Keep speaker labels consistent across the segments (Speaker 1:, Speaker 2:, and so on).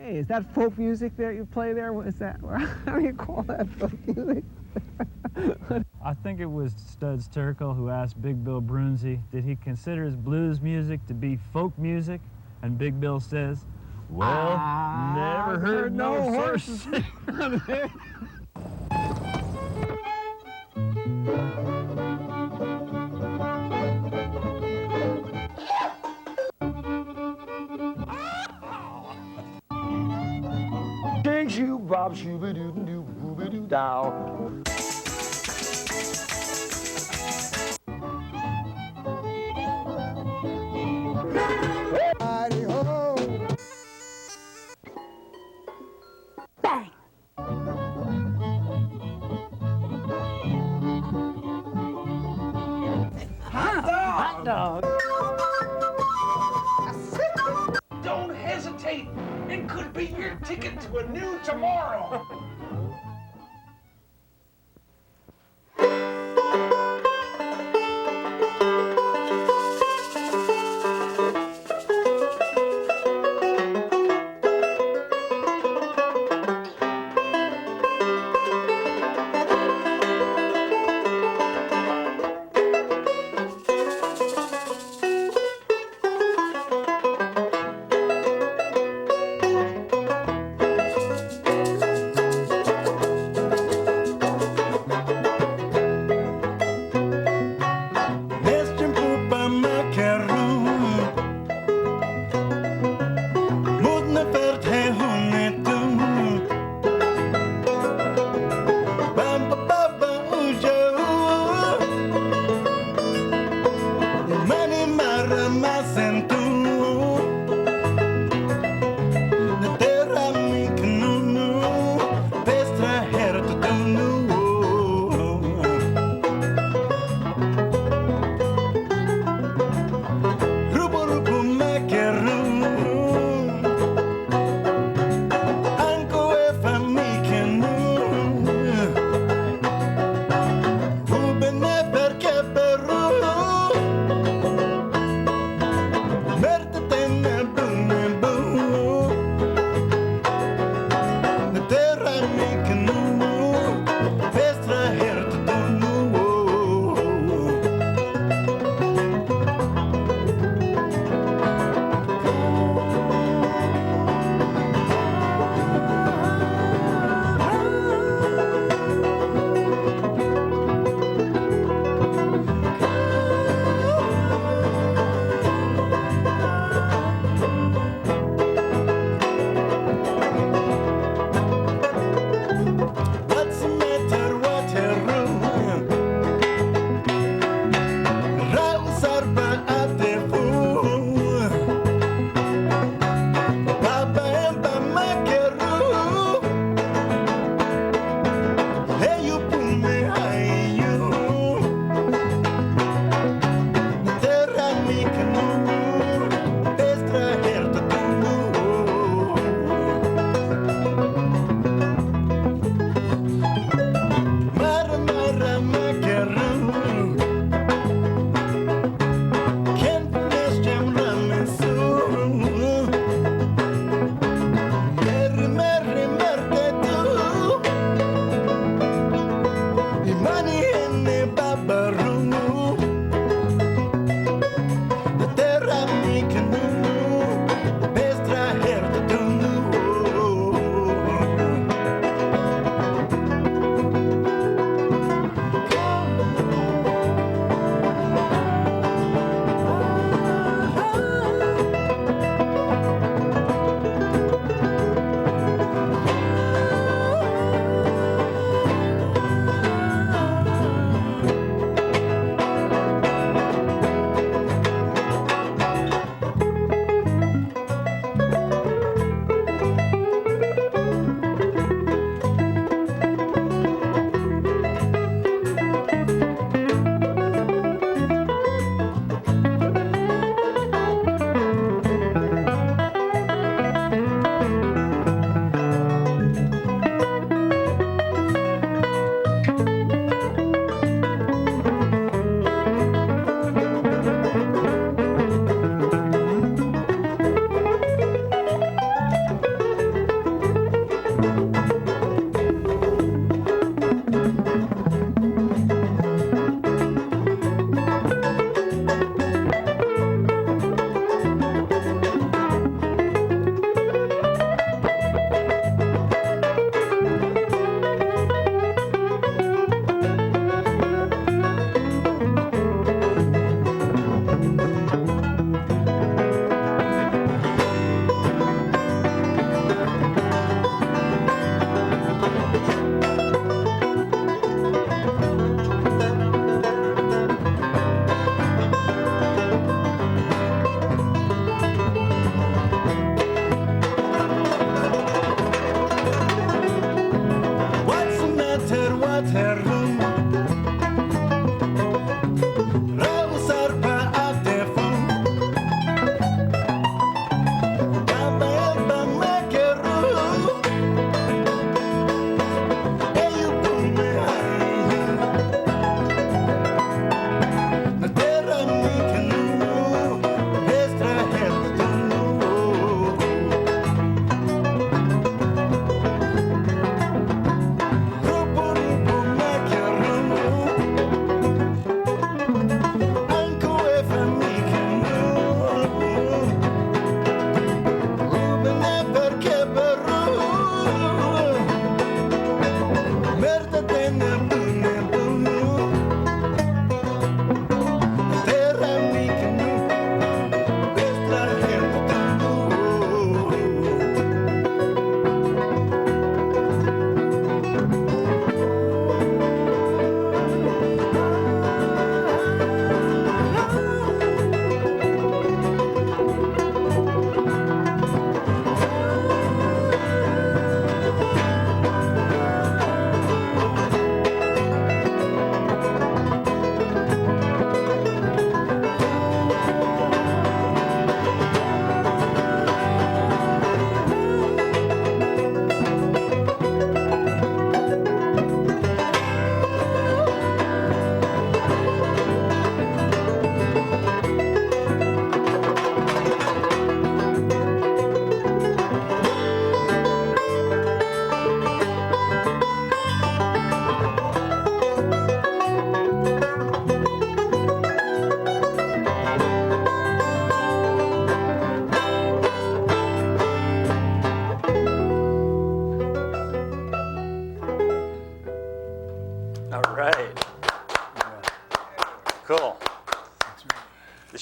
Speaker 1: Hey, is that folk music that you play there? What is that? How do you call that folk music?
Speaker 2: I think it was Studs Terkel who asked Big Bill Brunzi, did he consider his blues music to be folk music? And Big Bill says, well, never heard no horses.
Speaker 3: Shake shoe bob shooby doo doo booby doo dow.
Speaker 4: Bang! Hot dog!
Speaker 5: Don't hesitate. It could be your ticket to a new tomorrow.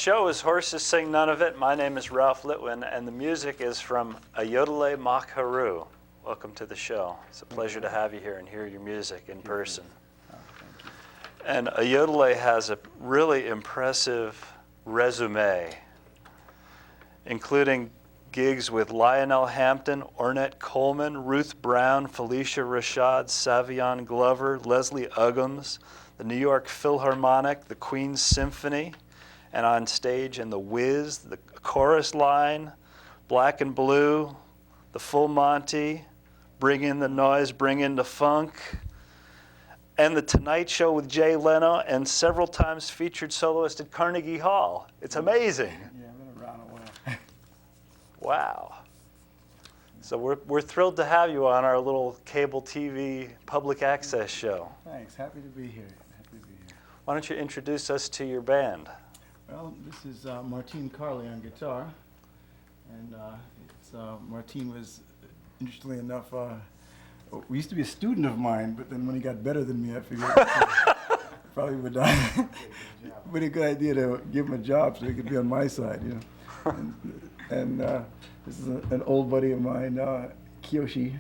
Speaker 2: show is Horses Sing None of It. My name is Ralph Litwin, and the music is from Ayodele Maakheru. Welcome to the show. It's a pleasure to have you here and hear your music in person. And Ayodele has a really impressive resume, including gigs with Lionel Hampton, Ornette Coleman, Ruth Brown, Felicia Rashad, Savion Glover, Leslie Uggams, the New York Philharmonic, the Queen's Symphony, and on stage in The Wiz, the Chorus Line, Black and Blue, the Full Monty, Bring in the Noise, Bring in the Funk, and The Tonight Show with Jay Leno, and several times featured soloist at Carnegie Hall. It's amazing.
Speaker 6: Yeah, I've been around a while.
Speaker 2: Wow. So we're thrilled to have you on our little cable TV public access show.
Speaker 6: Thanks. Happy to be here. Happy to be here.
Speaker 2: Why don't you introduce us to your band?
Speaker 6: Well, this is Martine Carley on guitar, and Martine was, interestingly enough, we used to be a student of mine, but then when he got better than me, I figured probably would be a good idea to give him a job so he could be on my side, you know. And this is an old buddy of mine, Kiyoshi,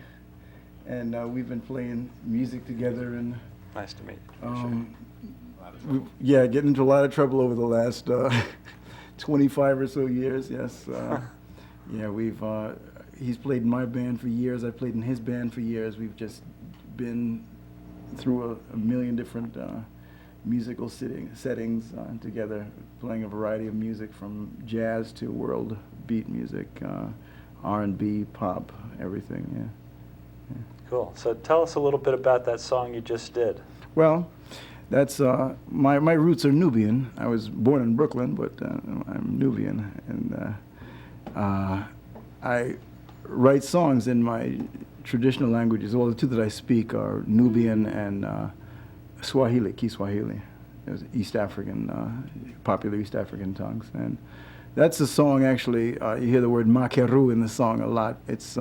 Speaker 6: and we've been playing music together, and
Speaker 2: Nice to meet you.
Speaker 6: Getting into a lot of trouble over the last 25 or so years. Yes, he's played in my band for years. I've played in his band for years. We've just been through a million different musical settings together, playing a variety of music from jazz to world beat music, R&B, pop, everything. Yeah.
Speaker 2: Cool. So tell us a little bit about that song you just did.
Speaker 6: Well, that's my roots are Nubian. I was born in Brooklyn, but I'm Nubian, and I write songs in my traditional languages. Well, the two that I speak are Nubian and Swahili, Kiswahili. There's East African, popular East African tongues, and that's a song. Actually, you hear the word Maakheru in the song a lot. It's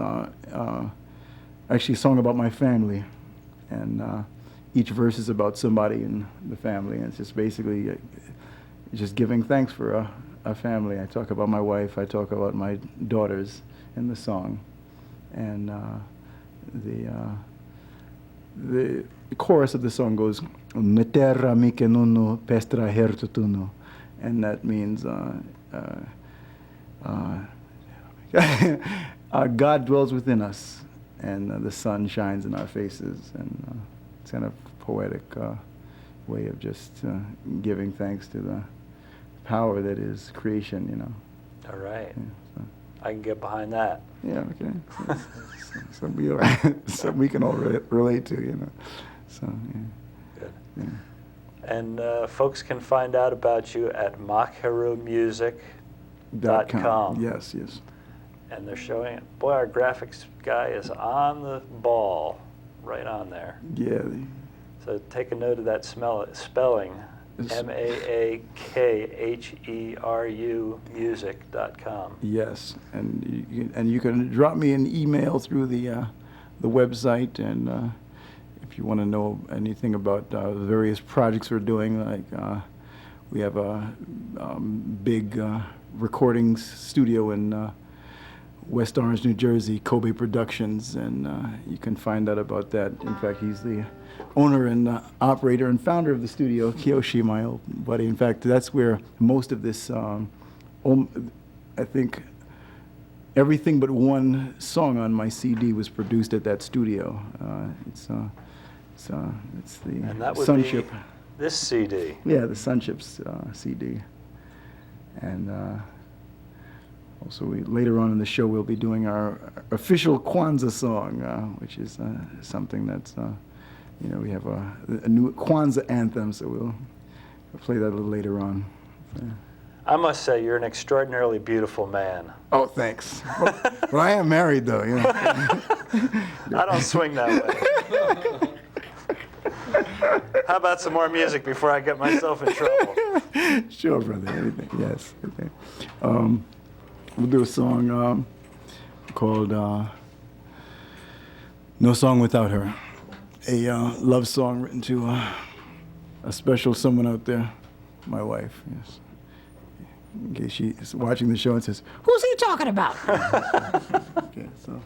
Speaker 6: actually a song about my family, and each verse is about somebody in the family, and it's just basically just giving thanks for a family. I talk about my wife, I talk about my daughters in the song, and the chorus of the song goes, "Meterra mikenunu pestra hertutunu," and that means God dwells within us, and the sun shines in our faces, and it's kind of poetic way of just giving thanks to the power that is creation, you know.
Speaker 2: All right.
Speaker 6: Yeah, so.
Speaker 2: I can get behind that.
Speaker 6: Yeah, okay. So we can all relate to, you know. So, yeah.
Speaker 2: Good.
Speaker 6: Yeah.
Speaker 2: And folks can find out about you at maakherumusic.com.
Speaker 6: Yes, yes.
Speaker 2: And they're showing it. Boy, our graphics guy is on the ball, right on there.
Speaker 6: Yeah.
Speaker 2: So take a note of that spelling, MAAKHERU music.com.
Speaker 6: Yes, and you can drop me an email through the website, and if you want to know anything about the various projects we're doing, like we have a big recording studio in West Orange, New Jersey, Kobe Productions, and you can find out about that. In fact, he's the owner and operator and founder of the studio, Kiyoshi, my old buddy. In fact, that's where most of this, I think, everything but one song on my CD was produced at that studio. It's the
Speaker 2: And that would
Speaker 6: Sunship.
Speaker 2: be this CD.
Speaker 6: Yeah, the Sunship's CD. And also, later on in the show, we'll be doing our official Kwanzaa song, which is something that's, we have a new Kwanzaa anthem, so we'll play that a little later on. So.
Speaker 2: I must say, you're an extraordinarily beautiful man.
Speaker 6: Oh, thanks. Well, I am married, though, you know.
Speaker 2: I don't swing that way. How about some more music before I get myself in trouble?
Speaker 6: Sure, brother. Anything. Yes. Okay. We'll do a song called No Song Without Her, a love song written to a special someone out there, my wife, yes. in case she's watching the show and says,
Speaker 4: Who's he talking about?
Speaker 6: okay, so.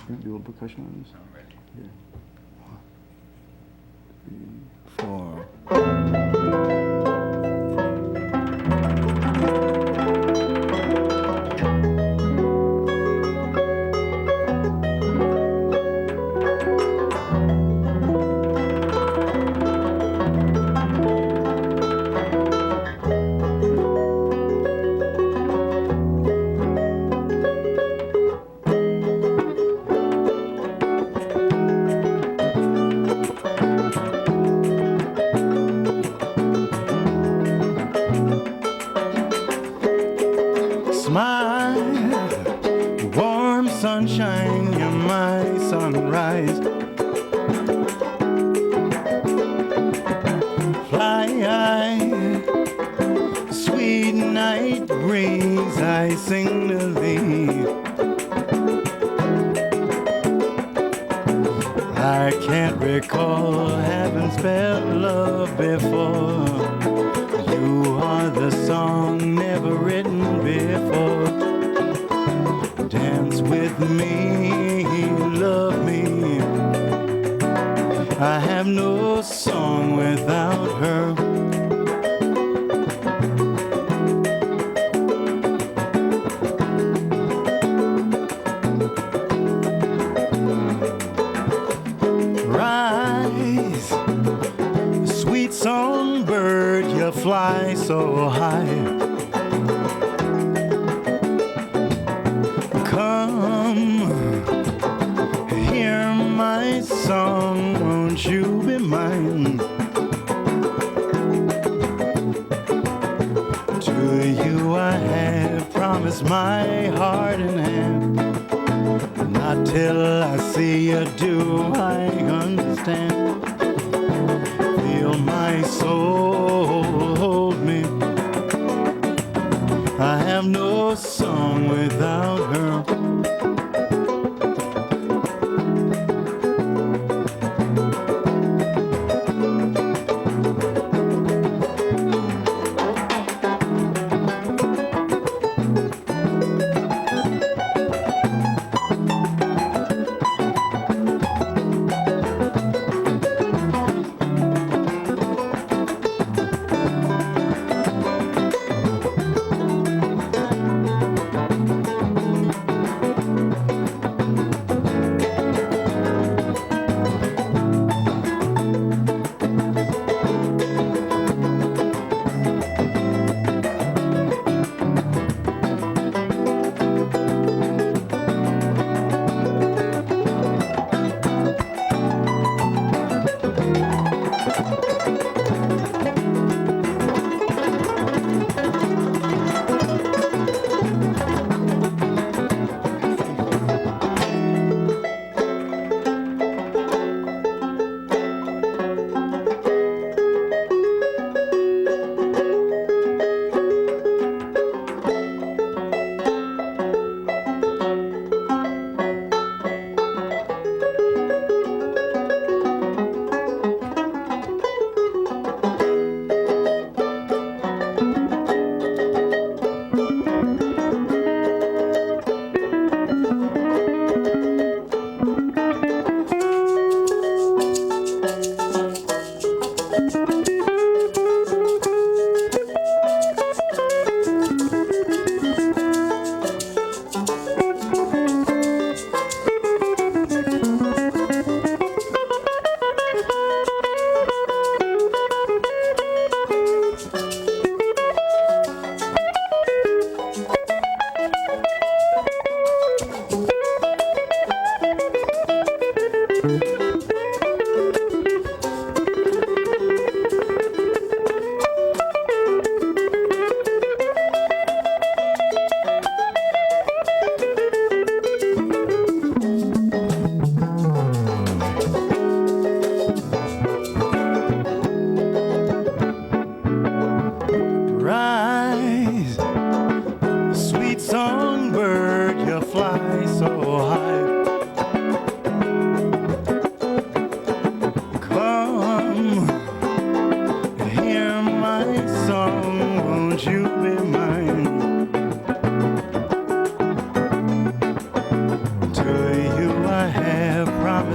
Speaker 6: You do a little percussion on this? I'm ready. Yeah. 1, 2, 3, 4. Smile, warm sunshine, you're my sunrise. Fly high, sweet night breeze, I sing to thee. I can't recall having spelled love before. You are the song never written before. Dance with me, love me. I have no song without her. Rise, sweet songbird, you fly so high. Come, hear my song, won't you be mine? To you I have promised my heart and hand. Not till I see you do I understand. Feel my soul hold me. I have no song without her.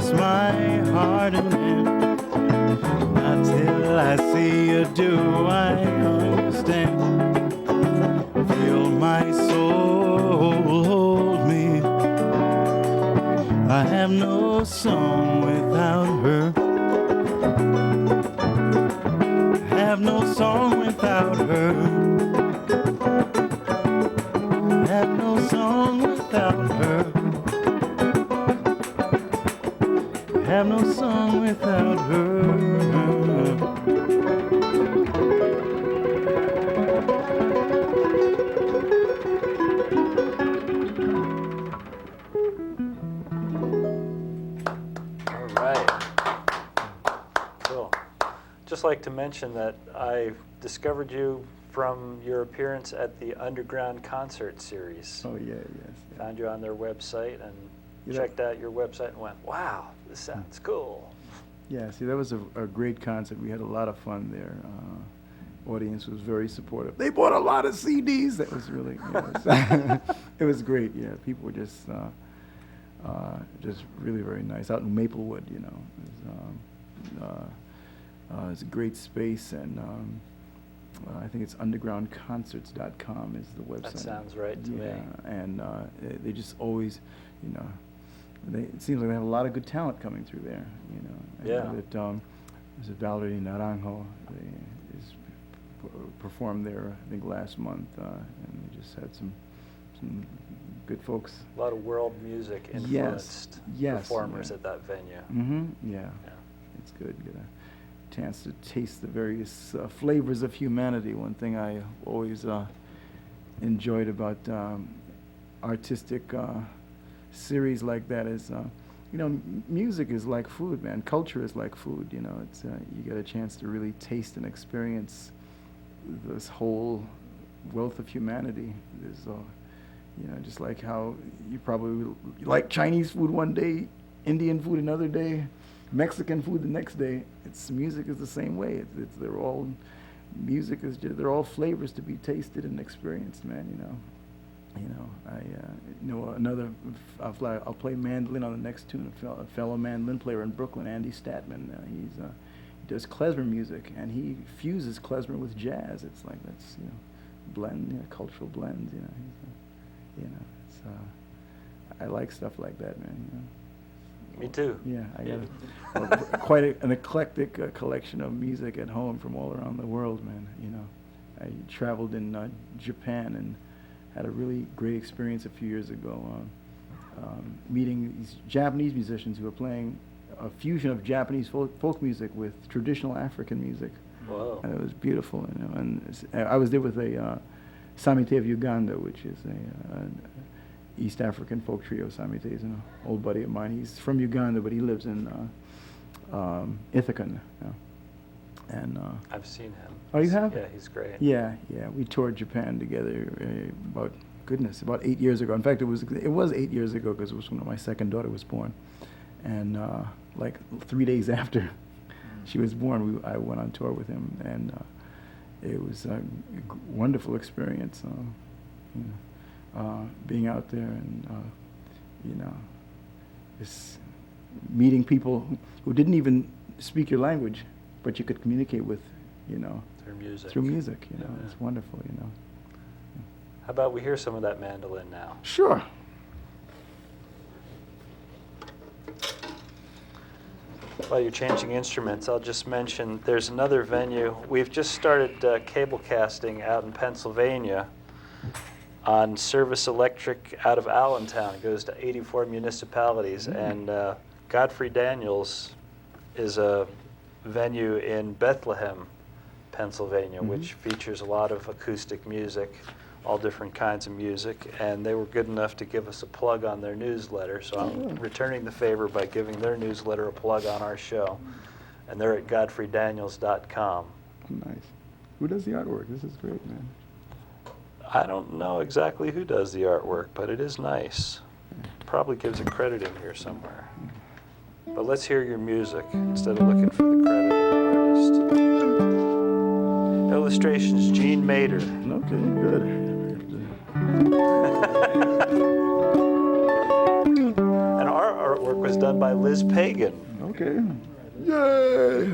Speaker 6: cross my heart and hand. Not till I see you do I understand. Feel my soul hold me. I have no song without her. Have no song without her. Have no song without her. Have no song without her.
Speaker 2: All right. Cool. Just like to mention that I discovered you from your appearance at the Underground Concert Series.
Speaker 6: Oh yeah, yes. Yeah.
Speaker 2: Found you on their website and
Speaker 6: Yeah.
Speaker 2: checked out your website and went, wow, this sounds cool.
Speaker 6: Yeah, see, that was a great concert. We had a lot of fun there. Audience was very supportive. They bought a lot of CDs. That was really, it was great. Yeah, people were just really very nice. Out in Maplewood, you know, it's a great space, and I think it's undergroundconcerts.com is the website.
Speaker 2: That sounds right to me.
Speaker 6: And they just always, you know, it seems like they have a lot of good talent coming through there, you know.
Speaker 2: Yeah.
Speaker 6: There's a Valerie Naranjo, performed there, I think, last month, and we just had some good folks.
Speaker 2: A lot of world music influenced performers
Speaker 6: yeah.
Speaker 2: at that venue.
Speaker 6: Yeah. It's good. Get a chance to taste the various flavors of humanity. One thing I always enjoyed about artistic series like that is, you know, music is like food, man. Culture is like food. You know, it's you get a chance to really taste and experience this whole wealth of humanity. There's, you know, just like how you probably like Chinese food one day, Indian food another day, Mexican food the next day. It's music is the same way. They're all music is just, they're all flavors to be tasted and experienced, man. You know, I know another. I'll play mandolin on the next tune. A fellow mandolin player in Brooklyn, Andy Statman. He does klezmer music, and he fuses klezmer with jazz. It's like that's, you know, blend, you know, cultural blends. You know, it's I like stuff like that, man. You know.
Speaker 2: Me too.
Speaker 6: Yeah, I got quite an eclectic collection of music at home from all around the world, man. You know, I traveled in Japan and had a really great experience a few years ago, meeting these Japanese musicians who were playing a fusion of Japanese folk music with traditional African music.
Speaker 2: Whoa.
Speaker 6: And it was beautiful, you know. And I was there with a Samite of Uganda, which is a East African folk trio. Samite is an old buddy of mine. He's from Uganda, but he lives in Ithaca now. And
Speaker 2: I've seen him.
Speaker 6: Oh, you have?
Speaker 2: Yeah, he's great.
Speaker 6: Yeah. We toured Japan together about 8 years ago. In fact, it was 8 years ago because it was when my second daughter was born. And like 3 days after she was born, I went on tour with him, and it was a wonderful experience. You know, being out there and you know, just meeting people who didn't even speak your language, but you could communicate with, you know, through music. You know,
Speaker 2: Yeah.
Speaker 6: It's wonderful. You know.
Speaker 2: How about we hear some of that mandolin now?
Speaker 6: Sure.
Speaker 2: While you're changing instruments, I'll just mention there's another venue. We've just started cable casting out in Pennsylvania on Service Electric out of Allentown. It goes to 84 municipalities. And Godfrey Daniels is a venue in Bethlehem, Pennsylvania, which features a lot of acoustic music, all different kinds of music, and they were good enough to give us a plug on their newsletter, so I'm returning the favor by giving their newsletter a plug on our show, and they're at godfreydaniels.com.
Speaker 6: Nice. Who does the artwork? This is great, man.
Speaker 2: I don't know exactly who does the artwork, but it is nice. Probably gives it credit in here somewhere. But let's hear your music instead of looking for the credit of the artist. Illustrations, Gene Mater.
Speaker 6: Okay, good.
Speaker 2: And our artwork was
Speaker 3: was done by Liz Pagan.
Speaker 6: Okay. Yay!